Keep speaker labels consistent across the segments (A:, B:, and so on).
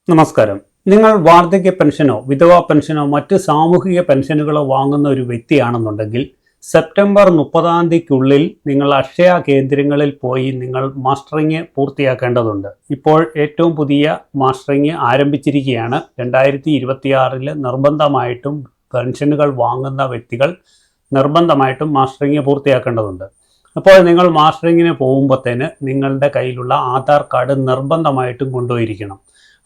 A: നമസ്കാരം. നിങ്ങൾ വാർദ്ധക്യ പെൻഷനോ വിധവാ പെൻഷനോ മറ്റ് സാമൂഹിക പെൻഷനുകളോ വാങ്ങുന്ന ഒരു വ്യക്തിയാണെന്നുണ്ടെങ്കിൽ സെപ്റ്റംബർ 30 നിങ്ങൾ അക്ഷയ കേന്ദ്രങ്ങളിൽ പോയി നിങ്ങൾ മാസ്റ്ററിങ് പൂർത്തിയാക്കേണ്ടതുണ്ട്. ഇപ്പോൾ ഏറ്റവും പുതിയ മാസ്റ്ററിങ് ആരംഭിച്ചിരിക്കുകയാണ്. 2026 നിർബന്ധമായിട്ടും പെൻഷനുകൾ വാങ്ങുന്ന വ്യക്തികൾ നിർബന്ധമായിട്ടും മാസ്റ്ററിങ് പൂർത്തിയാക്കേണ്ടതുണ്ട്. അപ്പോൾ നിങ്ങൾ മാസ്റ്ററിങ്ങിന് പോകുമ്പോഴത്തേന് നിങ്ങളുടെ കയ്യിലുള്ള ആധാർ കാർഡ് നിർബന്ധമായിട്ടും കൊണ്ടുപോയിരിക്കണം.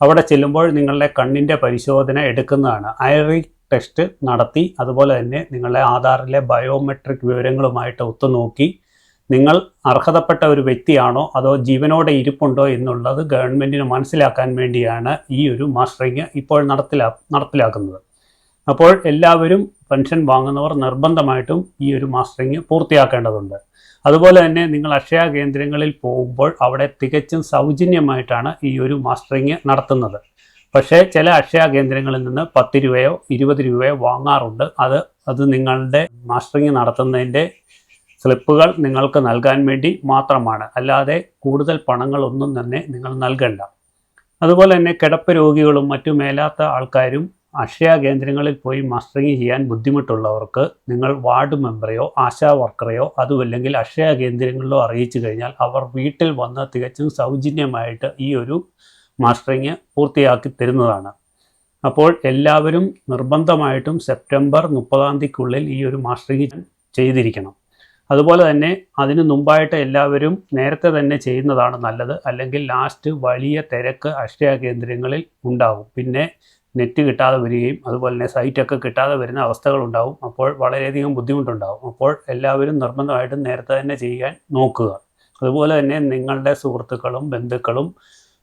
A: അവിടെ ചെല്ലുമ്പോൾ നിങ്ങളുടെ കണ്ണിൻ്റെ പരിശോധന എടുക്കുന്നതാണ്. ഐറി ടെസ്റ്റ് നടത്തി അതുപോലെ തന്നെ നിങ്ങളുടെ ആധാറിലെ ബയോമെട്രിക് വിവരങ്ങളുമായിട്ട് ഒത്തുനോക്കി നിങ്ങൾ അർഹതപ്പെട്ട ഒരു വ്യക്തിയാണോ അതോ ജീവനോടെ ഇരിപ്പുണ്ടോ എന്നുള്ളത് ഗവൺമെൻറ്റിന് മനസ്സിലാക്കാൻ വേണ്ടിയാണ് ഈ ഒരു മാസ്റ്ററിങ് ഇപ്പോൾ നടപ്പിലാക്കുന്നത്. അപ്പോൾ എല്ലാവരും പെൻഷൻ വാങ്ങുന്നവർ നിർബന്ധമായിട്ടും ഈ ഒരു മാസ്റ്ററിങ് പൂർത്തിയാക്കേണ്ടതുണ്ട്. അതുപോലെ തന്നെ നിങ്ങൾ അക്ഷയ കേന്ദ്രങ്ങളിൽ പോകുമ്പോൾ അവിടെ തികച്ചും സൗജന്യമായിട്ടാണ് ഈ ഒരു മാസ്റ്ററിങ് നടത്തുന്നത്. പക്ഷേ ചില അക്ഷയ കേന്ദ്രങ്ങളിൽ നിന്ന് 10 രൂപയോ 20 രൂപയോ വാങ്ങാറുണ്ട്. അത് നിങ്ങളുടെ മാസ്റ്ററിങ് നടത്തുന്നതിൻ്റെ സ്ലിപ്പുകൾ നിങ്ങൾക്ക് നൽകാൻ വേണ്ടി മാത്രമാണ്, അല്ലാതെ കൂടുതൽ പണങ്ങളൊന്നും തന്നെ നിങ്ങൾ നൽകണ്ട. അതുപോലെ തന്നെ കിടപ്പ് രോഗികളും മറ്റു മേലാത്ത ആൾക്കാരും അക്ഷയ കേന്ദ്രങ്ങളിൽ പോയി മാസ്റ്ററിങ് ചെയ്യാൻ ബുദ്ധിമുട്ടുള്ളവർക്ക് നിങ്ങൾ വാർഡ് മെമ്പറെയോ ആശാ വർക്കറെയോ അതുമല്ലെങ്കിൽ അക്ഷയ കേന്ദ്രങ്ങളിലോ അറിയിച്ചു കഴിഞ്ഞാൽ അവർ വീട്ടിൽ വന്ന് തികച്ചും സൗജന്യമായിട്ട് ഈ ഒരു മാസ്റ്ററിങ് പൂർത്തിയാക്കി തരുന്നതാണ്. അപ്പോൾ എല്ലാവരും നിർബന്ധമായിട്ടും സെപ്റ്റംബർ 30 ഈ ഒരു മാസ്റ്ററിങ് ചെയ്തിരിക്കണം. അതുപോലെ തന്നെ അതിന് മുമ്പായിട്ട് എല്ലാവരും നേരത്തെ തന്നെ ചെയ്യുന്നതാണ് നല്ലത്. അല്ലെങ്കിൽ ലാസ്റ്റ് വലിയ തിരക്ക് അക്ഷയ കേന്ദ്രങ്ങളിൽ ഉണ്ടാകും. പിന്നെ നെറ്റ് കിട്ടാതെ വരികയും അതുപോലെ തന്നെ സൈറ്റൊക്കെ കിട്ടാതെ വരുന്ന അവസ്ഥകളുണ്ടാവും. അപ്പോൾ വളരെയധികം ബുദ്ധിമുട്ടുണ്ടാകും. അപ്പോൾ എല്ലാവരും നിർബന്ധമായിട്ടും നേരത്തെ തന്നെ ചെയ്യാൻ നോക്കുക. അതുപോലെ തന്നെ നിങ്ങളുടെ സുഹൃത്തുക്കളും ബന്ധുക്കളും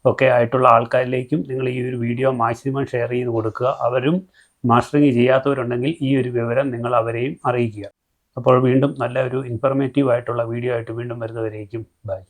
A: ഒക്കെ ആയിട്ടുള്ള ആൾക്കാരിലേക്കും നിങ്ങൾ ഈ ഒരു വീഡിയോ മാക്സിമം ഷെയർ ചെയ്ത് കൊടുക്കുക. അവരും മാസ്റ്ററിങ് ചെയ്യാത്തവരുണ്ടെങ്കിൽ ഈ ഒരു വിവരം നിങ്ങൾ അവരെയും അറിയിക്കുക. അപ്പോൾ വീണ്ടും നല്ല ഒരു ഇൻഫർമേറ്റീവ് ആയിട്ടുള്ള വീഡിയോ ആയിട്ട് വീണ്ടും വരുന്നവരേക്കും ബൈ.